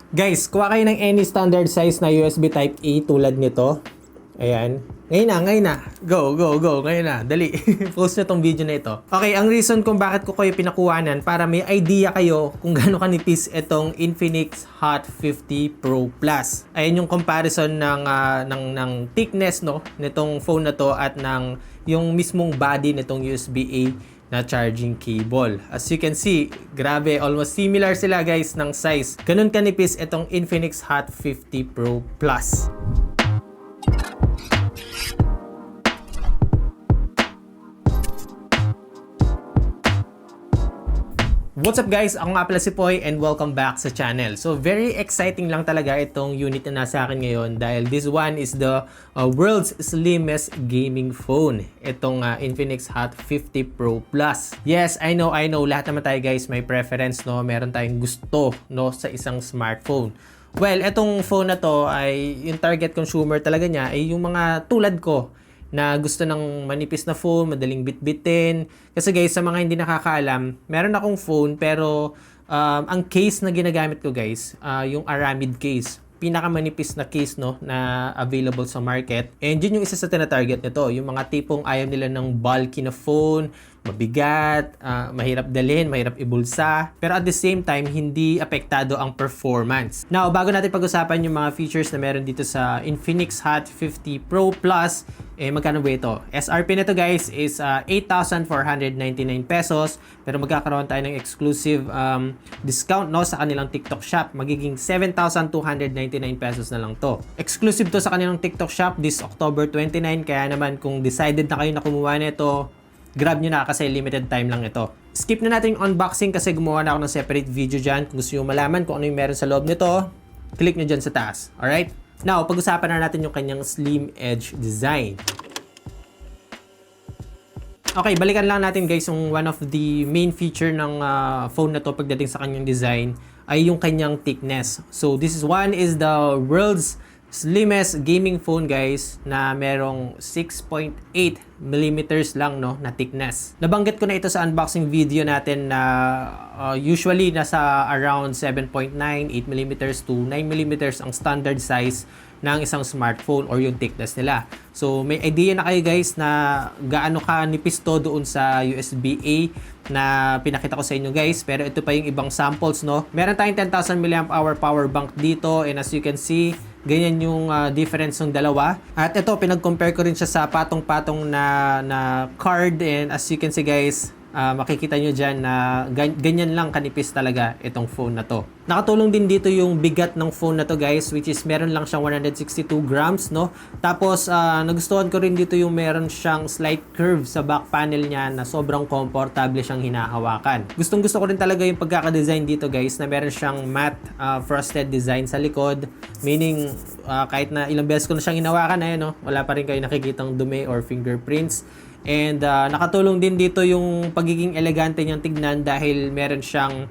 Guys, kuha kayo ng any standard size na USB Type-A tulad nito. Ayan. Ngayon na. Go. Ngayon na. Dali. Post nyo tong video na ito. Okay, ang reason kung bakit ko kayo pinakuhanan para may idea kayo kung gaano kanipis itong Infinix Hot 50 Pro Plus. Ayan yung comparison ng thickness no nitong phone na to at ng yung mismong body nitong USB-A na charging cable. As you can see, grabe, almost similar sila guys ng size. Ganun kanipis itong Infinix Hot 50 Pro Plus. What's up guys? Ako nga pala si Poy and welcome back sa channel. So very exciting lang talaga itong unit na nasa akin ngayon dahil this one is the world's slimmest gaming phone. Itong Infinix Hot 50 Pro Plus. Yes, I know. Lahat naman tayo guys may preference, no? Meron tayong gusto, no, sa isang smartphone. Well, itong phone na to ay yung target consumer talaga niya ay yung mga tulad ko na gusto ng manipis na phone, madaling bitbitin. Kasi guys, sa mga hindi nakakaalam, meron akong phone pero ang case na ginagamit ko guys, yung Aramid case. Pinakamanipis na case no na available sa market. And yun yung isa sa tina-target nito, yung mga tipong ayaw nila ng bulky na phone, mabigat, mahirap dalhin, mahirap ibulsa, pero at the same time hindi apektado ang performance. Now, bago natin pag-usapan yung mga features na meron dito sa Infinix Hot 50 Pro Plus, magkano ba ito? SRP nito guys is 8,499 pesos, pero magkakaroon tayo ng exclusive discount no sa kanilang TikTok shop. Magiging 7,299 pesos na lang to. Exclusive to sa kanilang TikTok shop this October 29, kaya naman kung decided na kayo na kumuha nito, grab nyo na kasi limited time lang ito. Skip na natin yung unboxing kasi gumawa na ako ng separate video dyan. Kung gusto nyo malaman kung ano yung meron sa loob nito, click nyo dyan sa taas. Alright? Now, pag-usapan na natin yung kanyang slim edge design. Okay, balikan lang natin guys yung one of the main feature ng phone na to pagdating sa kanyang design ay yung kanyang thickness. So, this is the world's slimmest gaming phone guys na merong 6.8 millimeters lang no na thickness. Nabanggit ko na ito sa unboxing video natin na usually nasa around 7.9, 8 millimeters to 9 millimeters ang standard size ng isang smartphone or yung thickness nila. So may idea na kayo guys na gaano ka nipis to doon sa USB-A na pinakita ko sa inyo guys, pero ito pa yung ibang samples no. Meron tayong 10,000 mAh power bank dito and as you can see, ganyan yung difference ng dalawa. At ito, pinag-compare ko rin siya sa patong-patong na card and as you can see guys, makikita nyo dyan na ganyan lang kanipis talaga itong phone na to. Nakatulong din dito yung bigat ng phone na to guys, which is meron lang siyang 162 grams no. Tapos nagustuhan ko rin dito yung meron siyang slight curve sa back panel niya na sobrang komportable siyang hinahawakan. Gustong gusto ko rin talaga yung pagkaka-design dito guys na meron siyang matte frosted design sa likod, meaning kahit na ilang beses ko na siyang hinawakan ayun no, wala pa rin kayo nakikitang dumi or fingerprints. And nakatulong din dito yung pagiging elegante niyang tignan dahil meron siyang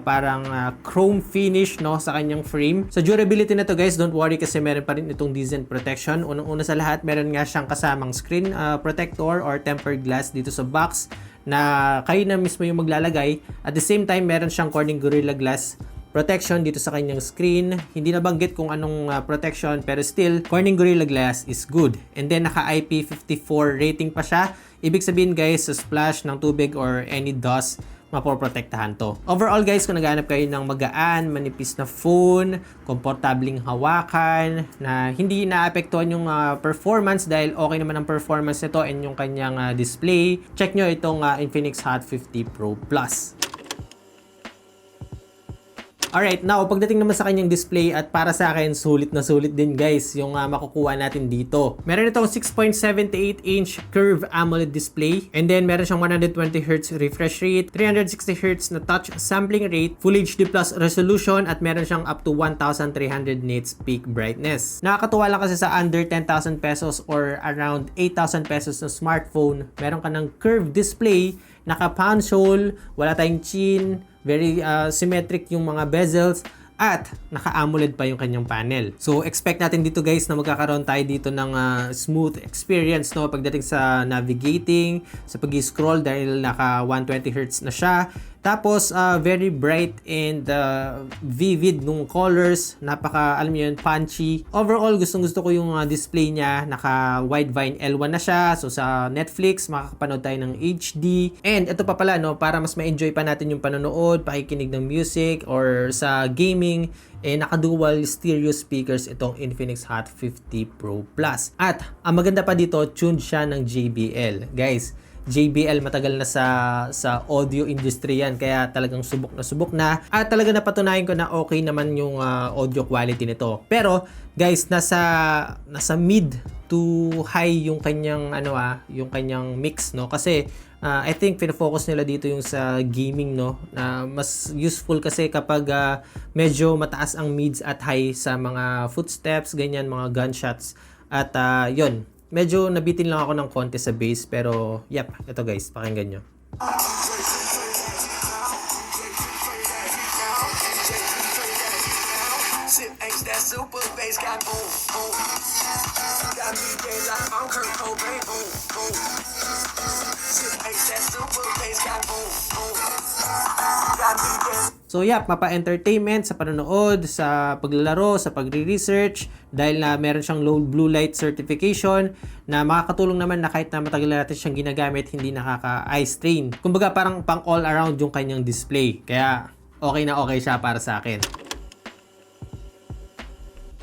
parang chrome finish no sa kanyang frame. Sa durability na to guys, don't worry kasi meron pa rin itong decent protection. Unang-una sa lahat, meron nga siyang kasamang screen protector or tempered glass dito sa box na kayo na mismo yung maglalagay. At the same time, meron siyang Corning Gorilla Glass protection dito sa kanyang screen. Hindi nabanggit kung anong protection pero still, Corning Gorilla Glass is good. And then naka IP54 rating pa siya. Ibig sabihin guys, sa splash ng tubig or any dust, mapoprotektahan to. Overall guys, kung naghahanap kayo ng magaan, manipis na phone, komportabling hawakan, na hindi naapektuhan yung performance dahil okay naman ang performance nito and yung kanyang display, check nyo itong Infinix Hot 50 Pro Plus. Alright, now pagdating naman sa kanyang display at para sa akin sulit na sulit din guys yung makukuha natin dito. Meron itong 6.78-inch curved AMOLED display and then meron siyang 120Hz refresh rate, 360Hz na touch sampling rate, Full HD Plus resolution at meron siyang up to 1,300 nits peak brightness. Nakakatuwa lang kasi sa under 10,000 pesos or around 8,000 pesos na smartphone, meron ka ng curved display, naka-punch hole, wala tayong chin, very symmetric yung mga bezels at naka-AMOLED pa yung kanyang panel. So expect natin dito guys na magkakaroon tayo dito ng smooth experience no pagdating sa navigating, sa pag-scroll dahil naka 120Hz na siya. Tapos, very bright and vivid nung colors. Napaka, alam niyo yun, punchy. Overall, gustong-gusto ko yung display niya. Naka Widevine L1 na siya. So, sa Netflix, makakapanood tayo ng HD. And ito pa pala, no, para mas ma-enjoy pa natin yung panonood, pakikinig ng music, or sa gaming, naka-dual stereo speakers itong Infinix Hot 50 Pro Plus. At, ang maganda pa dito, tuned siya ng JBL. Guys, JBL matagal na sa audio industry yan, kaya talagang subok na at talaga napatunayan ko na okay naman yung audio quality nito. Pero guys, nasa mid to high yung kanyang yung kanyang mix, no, kasi I think pinafocus nila dito yung sa gaming, no, na mas useful kasi kapag medyo mataas ang mids at high sa mga footsteps, ganyan, mga gunshots at yon. Medyo nabitin lang ako ng konti sa bass, pero yep, ito guys, pakinggan nyo. So yep, mapa-entertainment sa panonood, sa paglalaro, sa pagre-research, dahil na meron siyang low blue light certification na makakatulong naman na kahit na matagal natin siyang ginagamit, hindi nakaka-eye strain. Kumbaga parang pang all around yung kanyang display. Kaya okay na okay siya para sa akin.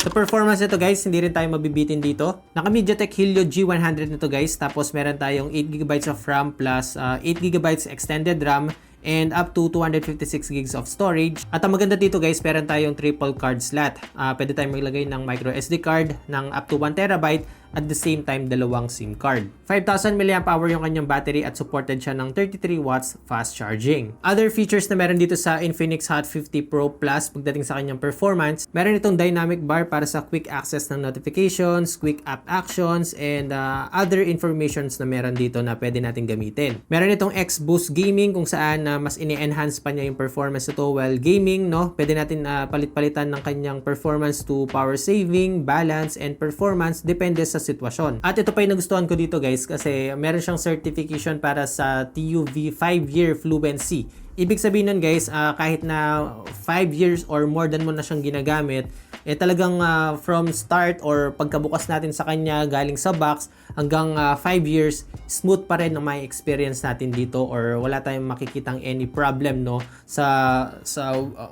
Sa performance nito guys, hindi rin tayo mabibitin dito. Naka MediaTek Helio G100 nito guys, tapos meron tayong 8GB of RAM plus 8GB extended RAM and up to 256 gigs of storage. At ang maganda dito guys, meron tayong triple card slot. Pwede tayong maglagay ng micro SD card ng up to 1TB at the same time dalawang SIM card. 5,000 mAh yung kanyang battery at supported siya ng 33 watts fast charging. Other features na meron dito sa Infinix Hot 50 Pro Plus pagdating sa kanyang performance, meron itong dynamic bar para sa quick access ng notifications, quick app actions, and other informations na meron dito na pwede natin gamitin. Meron itong X-Boost Gaming kung saan mas ini-enhance pa niya yung performance ito while gaming, no? Pwede natin palit-palitan ng kanyang performance to power saving, balance, and performance depende sa sitwasyon. At ito pa yung nagustuhan ko dito guys, kasi meron siyang certification para sa TUV 5-year fluency. Ibig sabihin nun guys, kahit na 5 years or more than mo na siyang ginagamit, talagang from start or pagkabukas natin sa kanya galing sa box hanggang 5 years, smooth pa rin ang may experience natin dito or wala tayong makikitang any problem, no, sa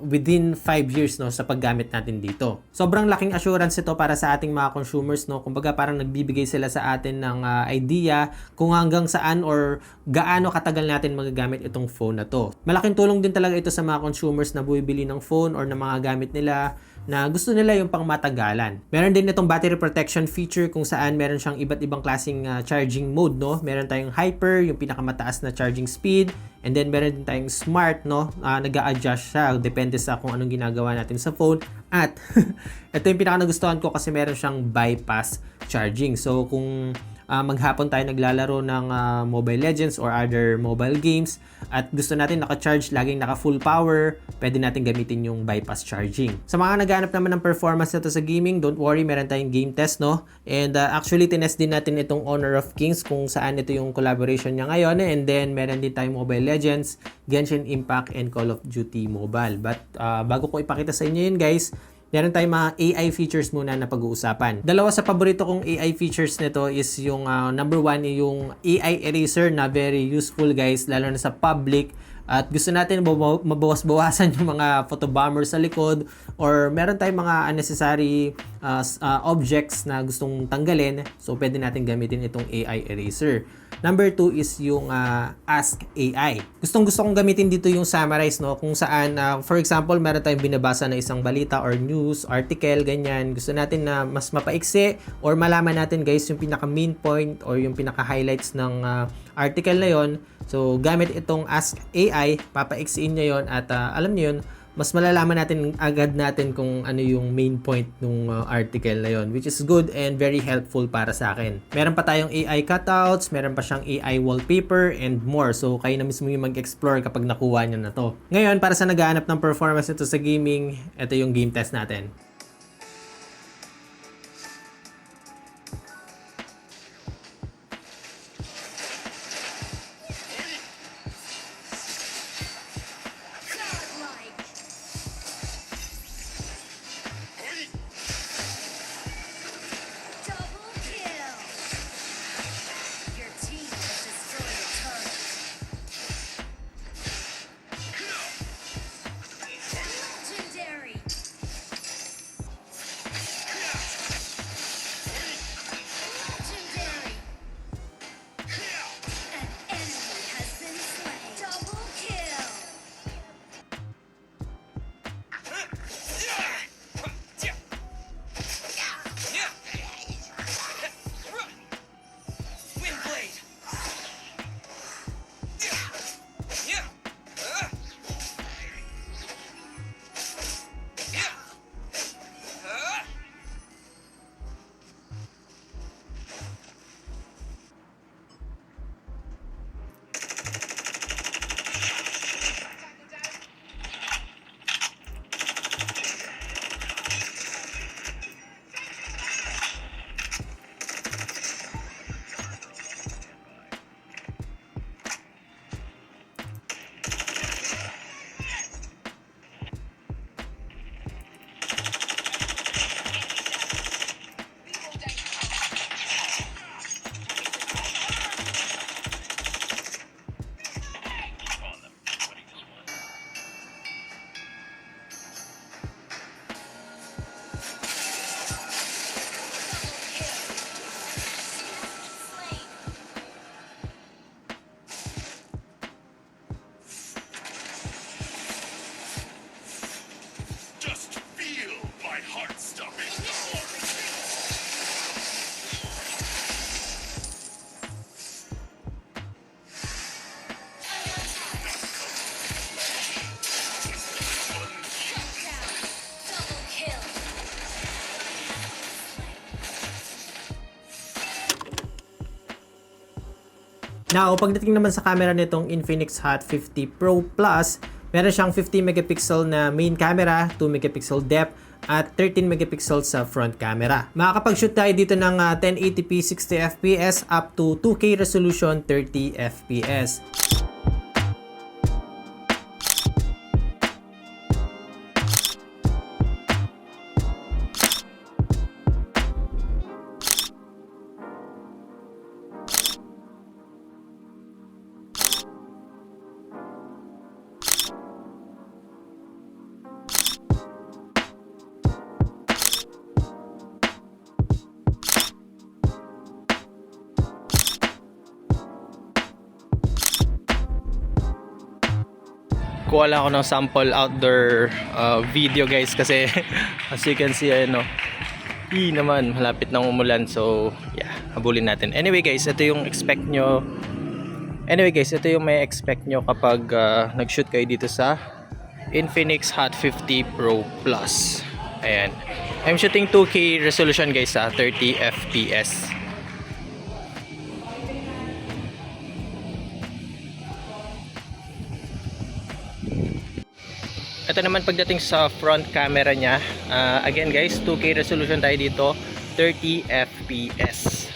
within 5 years, no, sa paggamit natin dito. Sobrang laking assurance ito para sa ating mga consumers, no. Kumbaga parang nagbibigay sila sa atin ng idea kung hanggang saan or gaano katagal natin magagamit itong phone na to. Malaking tulong din talaga ito sa mga consumers na bumibili ng phone or ng mga gamit nila na gusto nila yung pangmatagalan. Meron din itong battery protection feature kung saan meron siyang iba't ibang klaseng charging mode, no? Meron tayong hyper, yung pinakamataas na charging speed, and then meron din tayong smart, no? Nag-a-adjust siya depende sa kung anong ginagawa natin sa phone. At ito yung pinaka-nagustuhan ko kasi meron siyang bypass charging. So kung maghapon tayo naglalaro ng Mobile Legends or other mobile games at gusto natin naka-charge, laging naka-full power, pwede natin gamitin yung bypass charging. Sa mga naghanap naman ng performance nito sa gaming, don't worry, meron tayong game test, no? And actually, tinest din natin itong Honor of Kings kung saan ito yung collaboration niya ngayon. And then, meron din tayong Mobile Legends, Genshin Impact, and Call of Duty Mobile. But bago ko ipakita sa inyo yun guys, meron tayong mga AI features muna na pag-uusapan. Dalawa sa paborito kong AI features nito is yung number one, yung AI eraser na very useful guys, lalo na sa public. At gusto natin mabawas-bawasan yung mga photobomber sa likod or meron tayong mga unnecessary objects na gustong tanggalin. So, pwede natin gamitin itong AI eraser. Number 2 is yung Ask AI. Gustong-gusto kong gamitin dito yung summarize, no? Kung saan, for example, meron tayong binabasa na isang balita or news, article, ganyan. Gusto natin na mas mapaiksi or malaman natin guys yung pinaka-main point or yung pinaka-highlights ng article na yon. So, gamit itong Ask AI, papaiksiin niya yon at alam niyo yun, mas malalaman natin agad natin kung ano yung main point ng article na yon, which is good and very helpful para sa akin. Meron pa tayong AI cutouts, meron pa siyang AI wallpaper and more. So, kayo na mismo yung mag-explore kapag nakuha niyo na to. Ngayon, para sa naghahanap ng performance nito sa gaming, ito yung game test natin. Now, pagdating naman sa camera nitong Infinix Hot 50 Pro Plus, meron siyang 50 megapixel na main camera, 2 megapixel depth, at 13 megapixel sa front camera. Makakapag-shoot tayo dito ng 1080p 60fps up to 2K resolution 30fps. Kuha lang ako ng sample outdoor video guys kasi as you can see ayun, no, naman malapit nang umulan, so yeah, habulin natin. Anyway guys, ito yung may expect nyo kapag nag-shoot kayo dito sa Infinix Hot 50 Pro Plus. Ayan, I'm shooting 2K resolution guys sa 30 fps. Ito naman pagdating sa front camera niya, again guys, 2K resolution tayo dito, 30 fps.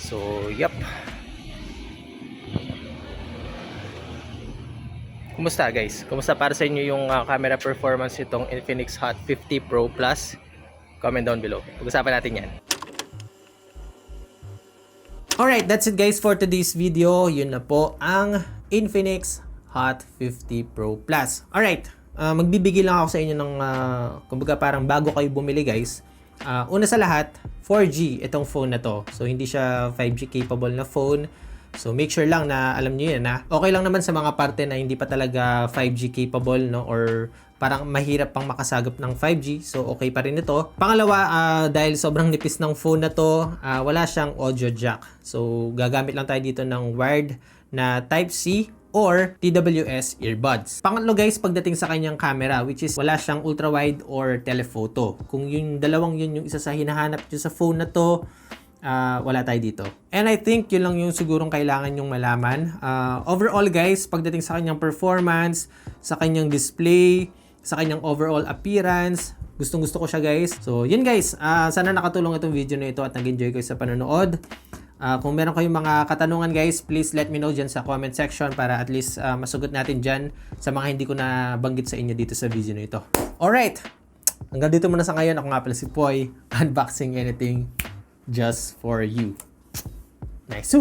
So, yup. Kumusta guys? Kumusta para sa inyo yung camera performance itong Infinix Hot 50 Pro Plus? Comment down below. Pag-usapan natin yan. Alright, that's it guys for today's video. Yun na po ang Infinix Hot 50 Pro Plus. Alright. Magbibigay lang ako sa inyo ng kumbaga parang bago kayo bumili guys. Una sa lahat, 4G itong phone na to. So hindi siya 5G capable na phone. So make sure lang na alam niyo yan, ha. Okay lang naman sa mga parte na hindi pa talaga 5G capable, no, or parang mahirap pang makasagap ng 5G. So okay pa rin ito. Pangalawa, dahil sobrang nipis ng phone na to, wala siyang audio jack. So gagamit lang tayo dito ng wired na Type-C or TWS earbuds. Pangatlo guys, pagdating sa kanyang camera, which is wala siyang ultra-wide or telephoto. Kung yung dalawang yun yung isa sa hinahanap nyo sa phone na to, wala tayo dito. And I think yun lang yung sigurong kailangan yung malaman. Overall guys, pagdating sa kanyang performance, sa kanyang display, sa kanyang overall appearance, gustong gusto ko siya guys. So yun guys, sana nakatulong itong video na ito at nag-enjoy kayo sa panonood. Kung meron kayong mga katanungan guys, please let me know dyan sa comment section para at least masugot natin dyan sa mga hindi ko na banggit sa inyo dito sa video na ito. Alright, hanggang dito muna sa ngayon. Ako nga pala si Poy, unboxing anything just for you. Nice.